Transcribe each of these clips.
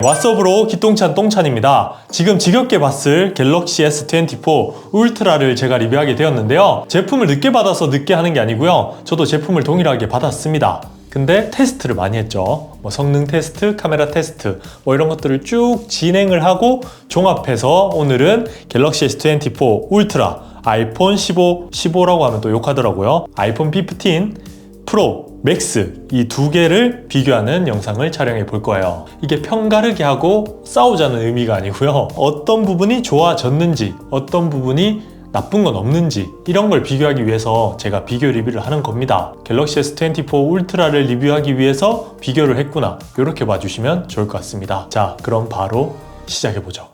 왓썹으로 기똥찬 똥찬입니다. 지금 지겹게 봤을 갤럭시 S24 울트라를 제가 리뷰하게 되었는데요. 제품을 늦게 받아서 늦게 하는 게 아니고요. 저도 제품을 동일하게 받았습니다. 근데 테스트를 많이 했죠. 성능 테스트, 카메라 테스트 이런 것들을 쭉 진행을 하고 종합해서 오늘은 갤럭시 S24 울트라, 아이폰 15라고 하면 또 욕하더라고요. 아이폰 15 프로, 맥스 이 두 개를 비교하는 영상을 촬영해 볼 거예요. 이게 편가르기 하고 싸우자는 의미가 아니고요. 어떤 부분이 좋아졌는지, 어떤 부분이 나쁜 건 없는지 이런 걸 비교하기 위해서 제가 비교 리뷰를 하는 겁니다. 갤럭시 S24 울트라를 리뷰하기 위해서 비교를 했구나, 이렇게 봐주시면 좋을 것 같습니다. 자, 그럼 바로 시작해보죠.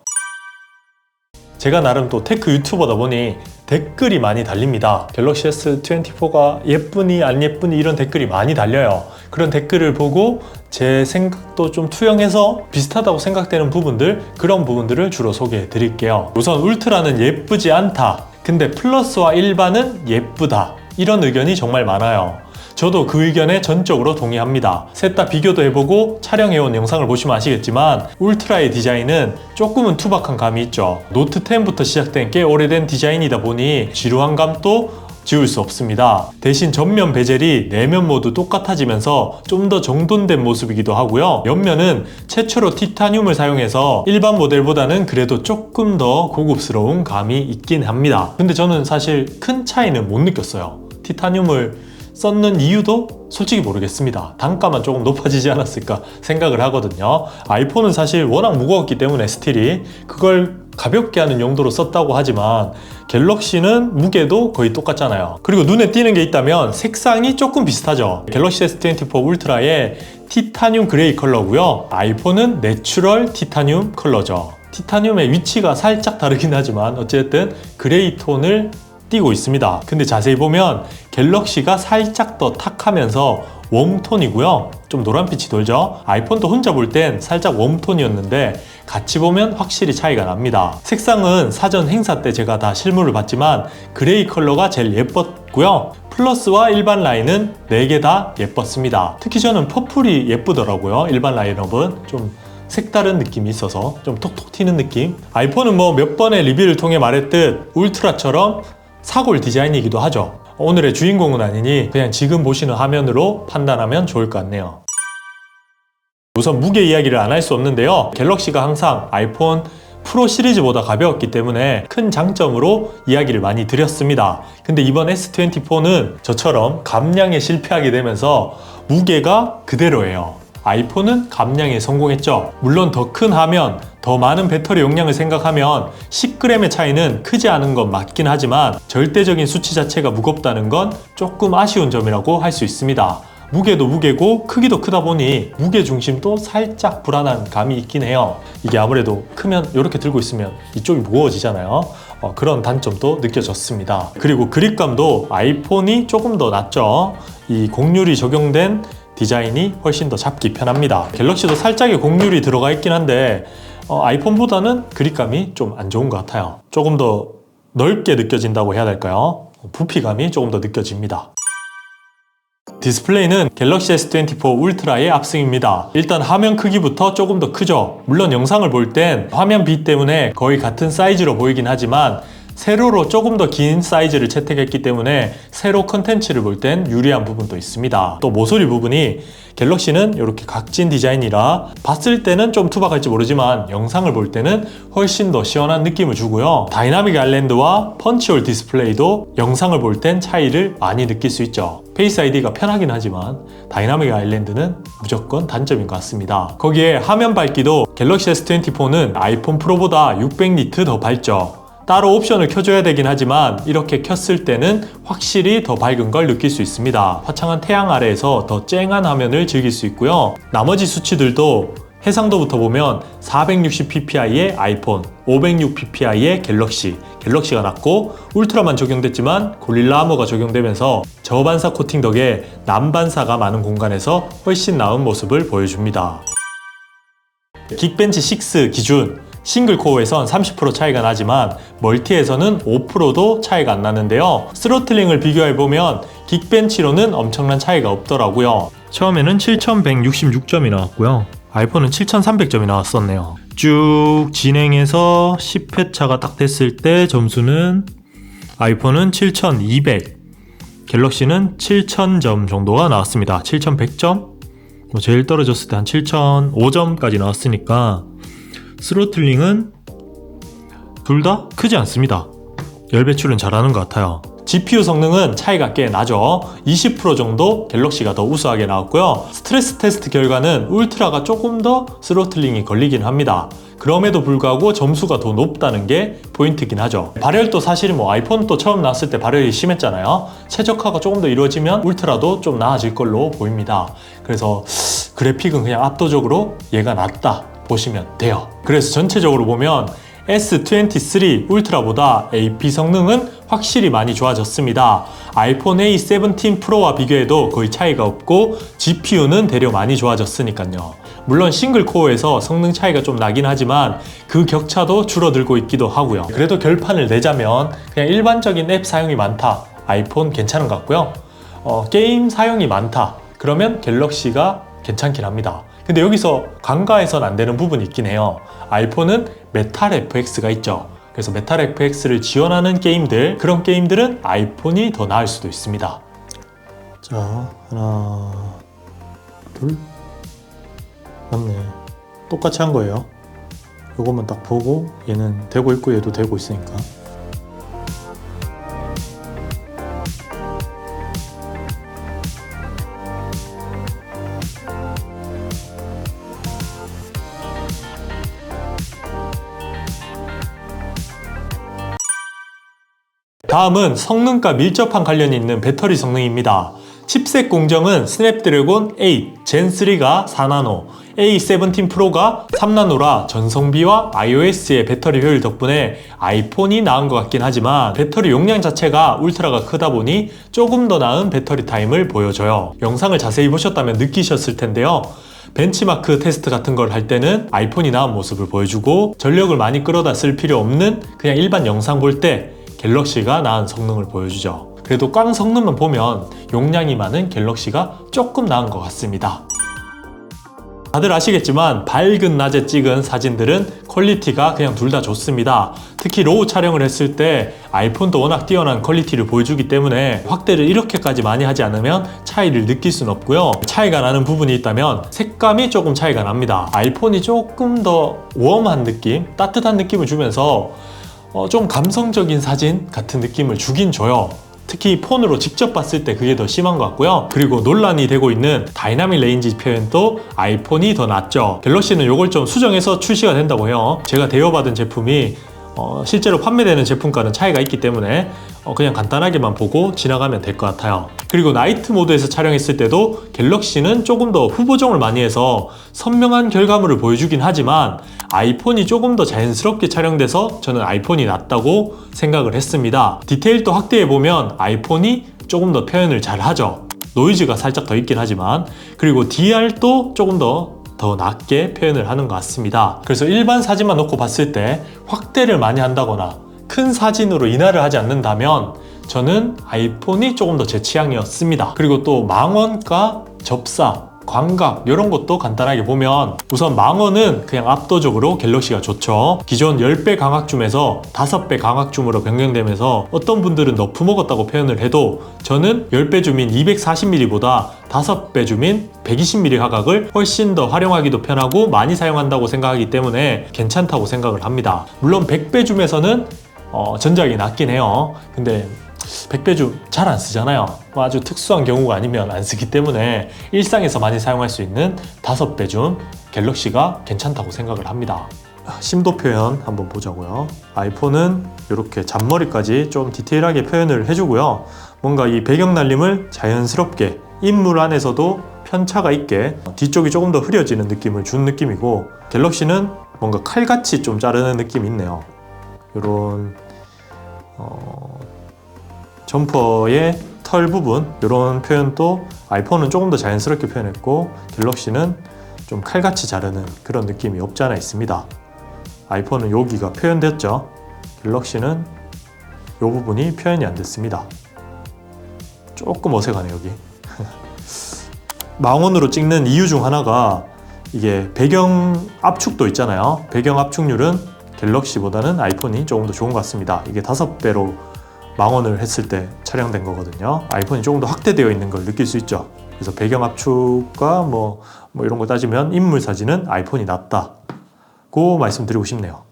제가 나름 또 테크 유튜버다 보니 댓글이 많이 달립니다. 갤럭시 S24가 예쁘니 안 예쁘니 이런 댓글이 많이 달려요. 그런 댓글을 보고 제 생각도 좀 투영해서 비슷하다고 생각되는 부분들, 그런 부분들을 주로 소개해 드릴게요. 우선 울트라는 예쁘지 않다, 근데 플러스와 일반은 예쁘다, 이런 의견이 정말 많아요. 저도 그 의견에 전적으로 동의합니다. 셋 다 비교도 해보고 촬영해온 영상을 보시면 아시겠지만 울트라의 디자인은 조금은 투박한 감이 있죠. 노트 10부터 시작된 꽤 오래된 디자인이다 보니 지루한 감도 지울 수 없습니다. 대신 전면 베젤이 내면 모두 똑같아지면서 좀 더 정돈된 모습이기도 하고요. 옆면은 최초로 티타늄을 사용해서 일반 모델보다는 그래도 조금 더 고급스러운 감이 있긴 합니다. 근데 저는 사실 큰 차이는 못 느꼈어요. 티타늄을 썼는 이유도 솔직히 모르겠습니다. 단가만 조금 높아지지 않았을까 생각을 하거든요. 아이폰은 사실 워낙 무거웠기 때문에 스틸이 그걸 가볍게 하는 용도로 썼다고 하지만 갤럭시는 무게도 거의 똑같잖아요. 그리고 눈에 띄는 게 있다면 색상이 조금 비슷하죠. 갤럭시 S24 울트라의 티타늄 그레이 컬러고요. 아이폰은 내추럴 티타늄 컬러죠. 티타늄의 위치가 살짝 다르긴 하지만 어쨌든 그레이 톤을 띄고 있습니다. 근데 자세히 보면 갤럭시가 살짝 더 탁하면서 웜톤이고요. 좀 노란빛이 돌죠. 아이폰도 혼자 볼 땐 살짝 웜톤이었는데 같이 보면 확실히 차이가 납니다. 색상은 사전 행사 때 제가 다 실물을 봤지만 그레이 컬러가 제일 예뻤고요. 플러스와 일반 라인은 4개 다 예뻤습니다. 특히 저는 퍼플이 예쁘더라고요. 일반 라인업은 좀 색다른 느낌이 있어서 좀 톡톡 튀는 느낌. 아이폰은 몇 번의 리뷰를 통해 말했듯 울트라처럼 사골 디자인이기도 하죠. 오늘의 주인공은 아니니 그냥 지금 보시는 화면으로 판단하면 좋을 것 같네요. 우선 무게 이야기를 안 할 수 없는데요. 갤럭시가 항상 아이폰 프로 시리즈보다 가벼웠기 때문에 큰 장점으로 이야기를 많이 드렸습니다. 근데 이번 S24는 저처럼 감량에 실패하게 되면서 무게가 그대로예요. 아이폰은 감량에 성공했죠. 물론 더 큰 화면, 더 많은 배터리 용량을 생각하면 10g의 차이는 크지 않은 건 맞긴 하지만 절대적인 수치 자체가 무겁다는 건 조금 아쉬운 점이라고 할 수 있습니다. 무게도 무게고 크기도 크다 보니 무게 중심도 살짝 불안한 감이 있긴 해요. 이게 아무래도 크면 이렇게 들고 있으면 이쪽이 무거워지잖아요. 그런 단점도 느껴졌습니다. 그리고 그립감도 아이폰이 조금 더 낫죠. 이 곡률이 적용된 디자인이 훨씬 더 잡기 편합니다. 갤럭시도 살짝의 곡률이 들어가 있긴 한데 아이폰보다는 그립감이 좀 안 좋은 것 같아요. 조금 더 넓게 느껴진다고 해야 될까요? 부피감이 조금 더 느껴집니다. 디스플레이는 갤럭시 S24 울트라의 압승입니다. 일단 화면 크기부터 조금 더 크죠. 물론 영상을 볼 땐 화면 비 때문에 거의 같은 사이즈로 보이긴 하지만 세로로 조금 더 긴 사이즈를 채택했기 때문에 세로 컨텐츠를 볼 땐 유리한 부분도 있습니다. 또 모서리 부분이 갤럭시는 이렇게 각진 디자인이라 봤을 때는 좀 투박할지 모르지만 영상을 볼 때는 훨씬 더 시원한 느낌을 주고요. 다이나믹 아일랜드와 펀치홀 디스플레이도 영상을 볼 땐 차이를 많이 느낄 수 있죠. 페이스 아이디가 편하긴 하지만 다이나믹 아일랜드는 무조건 단점인 것 같습니다. 거기에 화면 밝기도 갤럭시 S24는 아이폰 프로보다 600니트 더 밝죠. 따로 옵션을 켜줘야 되긴 하지만 이렇게 켰을 때는 확실히 더 밝은 걸 느낄 수 있습니다. 화창한 태양 아래에서 더 쨍한 화면을 즐길 수 있고요. 나머지 수치들도 해상도부터 보면 460ppi의 아이폰, 506ppi의 갤럭시가 낮고 울트라만 적용됐지만 고릴라 아머가 적용되면서 저반사 코팅 덕에 남반사가 많은 공간에서 훨씬 나은 모습을 보여줍니다. 긱벤치 6 기준 싱글 코어에선 30% 차이가 나지만 멀티에서는 5%도 차이가 안 나는데요. 스로틀링을 비교해보면 긱벤치로는 엄청난 차이가 없더라고요. 처음에는 7166점이 나왔고요. 아이폰은 7300점이 나왔었네요. 쭉 진행해서 10회차가 딱 됐을 때 점수는 아이폰은 7200, 갤럭시는 7000점 정도가 나왔습니다. 7100점? 제일 떨어졌을 때 한 7005점까지 나왔으니까 스로틀링은 둘 다 크지 않습니다. 열 배출은 잘하는 것 같아요. GPU 성능은 차이가 꽤 나죠. 20% 정도 갤럭시가 더 우수하게 나왔고요. 스트레스 테스트 결과는 울트라가 조금 더 스로틀링이 걸리긴 합니다. 그럼에도 불구하고 점수가 더 높다는 게 포인트긴 하죠. 발열도 사실 아이폰도 처음 나왔을 때 발열이 심했잖아요. 최적화가 조금 더 이루어지면 울트라도 좀 나아질 걸로 보입니다. 그래서 그래픽은 그냥 압도적으로 얘가 낫다 보시면 돼요. 그래서 전체적으로 보면 S23 울트라보다 AP 성능은 확실히 많이 좋아졌습니다. 아이폰 A17 프로와 비교해도 거의 차이가 없고 GPU는 대려 많이 좋아졌으니까요. 물론 싱글코어에서 성능 차이가 좀 나긴 하지만 그 격차도 줄어들고 있기도 하고요. 그래도 결판을 내자면 그냥 일반적인 앱 사용이 많다, 아이폰 괜찮은 것 같고요. 게임 사용이 많다, 그러면 갤럭시가 괜찮긴 합니다. 근데 여기서 간과해서는 안 되는 부분이 있긴 해요. 아이폰은 메탈 FX가 있죠. 그래서 메탈 FX를 지원하는 게임들, 그런 게임들은 아이폰이 더 나을 수도 있습니다. 자, 하나, 둘, 맞네. 똑같이 한 거예요. 요것만 딱 보고 얘는 되고 있고 얘도 되고 있으니까. 다음은 성능과 밀접한 관련이 있는 배터리 성능입니다. 칩셋 공정은 스냅드래곤 8 젠3가 4나노, A17 프로가 3나노라 전성비와 iOS의 배터리 효율 덕분에 아이폰이 나은 것 같긴 하지만 배터리 용량 자체가 울트라가 크다 보니 조금 더 나은 배터리 타임을 보여줘요. 영상을 자세히 보셨다면 느끼셨을 텐데요. 벤치마크 테스트 같은 걸 할 때는 아이폰이 나은 모습을 보여주고 전력을 많이 끌어다 쓸 필요 없는 그냥 일반 영상 볼 때 갤럭시가 나은 성능을 보여주죠. 그래도 꽝 성능만 보면 용량이 많은 갤럭시가 조금 나은 것 같습니다. 다들 아시겠지만 밝은 낮에 찍은 사진들은 퀄리티가 그냥 둘 다 좋습니다. 특히 로우 촬영을 했을 때 아이폰도 워낙 뛰어난 퀄리티를 보여주기 때문에 확대를 이렇게까지 많이 하지 않으면 차이를 느낄 수는 없고요. 차이가 나는 부분이 있다면 색감이 조금 차이가 납니다. 아이폰이 조금 더 웜한 느낌, 따뜻한 느낌을 주면서 좀 감성적인 사진 같은 느낌을 주긴 줘요. 특히 폰으로 직접 봤을 때 그게 더 심한 것 같고요. 그리고 논란이 되고 있는 다이나믹 레인지 표현도 아이폰이 더 낫죠. 갤럭시는 이걸 좀 수정해서 출시가 된다고 해요. 제가 대여받은 제품이 실제로 판매되는 제품과는 차이가 있기 때문에 그냥 간단하게만 보고 지나가면 될 것 같아요. 그리고 나이트 모드에서 촬영했을 때도 갤럭시는 조금 더 후보정을 많이 해서 선명한 결과물을 보여주긴 하지만 아이폰이 조금 더 자연스럽게 촬영돼서 저는 아이폰이 낫다고 생각을 했습니다. 디테일도 확대해보면 아이폰이 조금 더 표현을 잘 하죠. 노이즈가 살짝 더 있긴 하지만, 그리고 DR도 조금 더 낮게 표현을 하는 것 같습니다. 그래서 일반 사진만 놓고 봤을 때 확대를 많이 한다거나 큰 사진으로 인화를 하지 않는다면 저는 아이폰이 조금 더 제 취향이었습니다. 그리고 또 망원과 접사, 광각 이런 것도 간단하게 보면 우선 망원은 그냥 압도적으로 갤럭시가 좋죠. 기존 10배 광학줌에서 5배 광학줌으로 변경되면서 어떤 분들은 너프 먹었다고 표현을 해도 저는 10배 줌인 240mm보다 5배 줌인 120mm 화각을 훨씬 더 활용하기도 편하고 많이 사용한다고 생각하기 때문에 괜찮다고 생각을 합니다. 물론 100배 줌에서는 전작이 낫긴 해요. 근데 100배 줌 잘 안 쓰잖아요. 아주 특수한 경우가 아니면 안 쓰기 때문에 일상에서 많이 사용할 수 있는 5배 줌 갤럭시가 괜찮다고 생각을 합니다. 심도 표현 한번 보자고요. 아이폰은 이렇게 잔머리까지 좀 디테일하게 표현을 해주고요. 뭔가 이 배경 날림을 자연스럽게 인물 안에서도 편차가 있게 뒤쪽이 조금 더 흐려지는 느낌을 준 느낌이고, 갤럭시는 뭔가 칼같이 좀 자르는 느낌이 있네요. 이런 점퍼의 털 부분 이런 표현도 아이폰은 조금 더 자연스럽게 표현했고 갤럭시는 좀 칼같이 자르는 그런 느낌이 없지 않아 있습니다. 아이폰은 여기가 표현됐죠. 갤럭시는 이 부분이 표현이 안 됐습니다. 조금 어색하네 여기. 망원으로 찍는 이유 중 하나가 이게 배경 압축도 있잖아요. 배경 압축률은 갤럭시보다는 아이폰이 조금 더 좋은 것 같습니다. 이게 5배로 망원을 했을 때 촬영된 거거든요. 아이폰이 조금 더 확대되어 있는 걸 느낄 수 있죠. 그래서 배경 압축과 뭐 이런 거 따지면 인물 사진은 아이폰이 낫다고 말씀드리고 싶네요.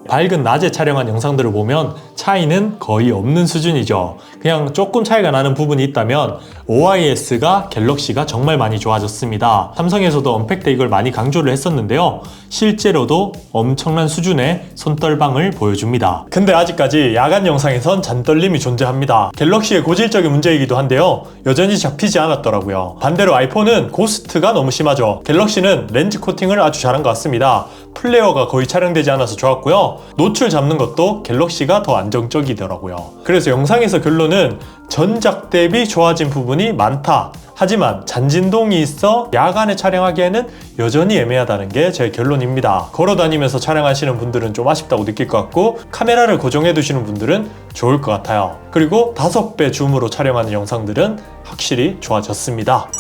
밝은 낮에 촬영한 영상들을 보면 차이는 거의 없는 수준이죠. 그냥 조금 차이가 나는 부분이 있다면 OIS가 갤럭시가 정말 많이 좋아졌습니다. 삼성에서도 언팩 때 이걸 많이 강조를 했었는데요. 실제로도 엄청난 수준의 손떨방을 보여줍니다. 근데 아직까지 야간 영상에선 잔떨림이 존재합니다. 갤럭시의 고질적인 문제이기도 한데요. 여전히 잡히지 않았더라고요. 반대로 아이폰은 고스트가 너무 심하죠. 갤럭시는 렌즈 코팅을 아주 잘한 것 같습니다. 플레어가 거의 촬영되지 않아서 좋았고요. 노출 잡는 것도 갤럭시가 더 안정적이더라고요. 그래서 영상에서 결론은 전작 대비 좋아진 부분이 많다. 하지만 잔진동이 있어 야간에 촬영하기에는 여전히 애매하다는 게 제 결론입니다. 걸어다니면서 촬영하시는 분들은 좀 아쉽다고 느낄 것 같고 카메라를 고정해 두시는 분들은 좋을 것 같아요. 그리고 5배 줌으로 촬영하는 영상들은 확실히 좋아졌습니다.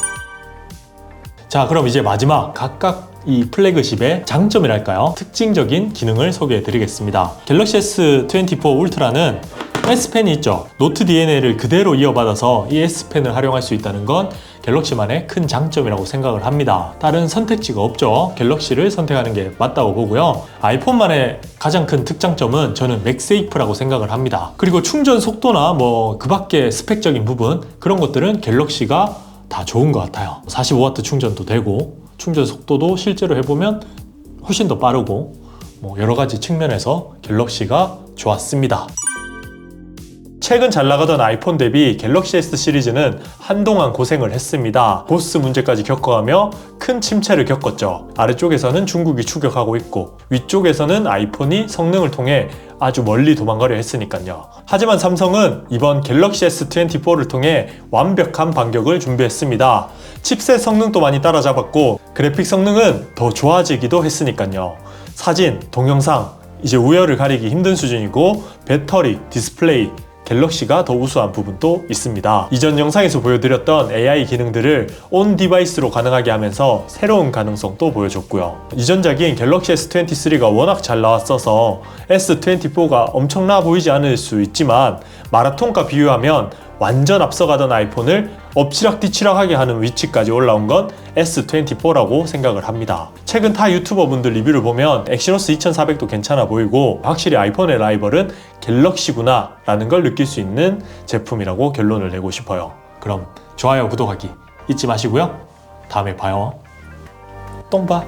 자, 그럼 이제 마지막 각각 이 플래그십의 장점이랄까요? 특징적인 기능을 소개해 드리겠습니다. 갤럭시 S24 울트라는 S펜이 있죠. 노트 DNA를 그대로 이어받아서 이 S펜을 활용할 수 있다는 건 갤럭시만의 큰 장점이라고 생각을 합니다. 다른 선택지가 없죠. 갤럭시를 선택하는 게 맞다고 보고요. 아이폰만의 가장 큰 특장점은 저는 맥세이프라고 생각을 합니다. 그리고 충전 속도나 그 밖에 스펙적인 부분 그런 것들은 갤럭시가 다 좋은 것 같아요. 45W 충전도 되고 충전 속도도 실제로 해보면 훨씬 더 빠르고 여러 가지 측면에서 갤럭시가 좋았습니다. 최근 잘 나가던 아이폰 대비 갤럭시 S 시리즈는 한동안 고생을 했습니다. 보스 문제까지 겪어가며 큰 침체를 겪었죠. 아래쪽에서는 중국이 추격하고 있고 위쪽에서는 아이폰이 성능을 통해 아주 멀리 도망가려 했으니까요. 하지만 삼성은 이번 갤럭시 S24를 통해 완벽한 반격을 준비했습니다. 칩셋 성능도 많이 따라잡았고 그래픽 성능은 더 좋아지기도 했으니까요. 사진, 동영상 이제 우열을 가리기 힘든 수준이고 배터리, 디스플레이 갤럭시가 더 우수한 부분도 있습니다. 이전 영상에서 보여드렸던 AI 기능들을 온 디바이스로 가능하게 하면서 새로운 가능성도 보여줬고요. 이전작인 갤럭시 S23가 워낙 잘 나왔어서 S24가 엄청나 보이지 않을 수 있지만 마라톤과 비유하면 완전 앞서가던 아이폰을 엎치락뒤치락하게 하는 위치까지 올라온 건 S24라고 생각을 합니다. 최근 타 유튜버분들 리뷰를 보면 엑시노스 2400도 괜찮아 보이고 확실히 아이폰의 라이벌은 갤럭시구나 라는 걸 느낄 수 있는 제품이라고 결론을 내고 싶어요. 그럼 좋아요, 구독하기 잊지 마시고요. 다음에 봐요. 똥 봐.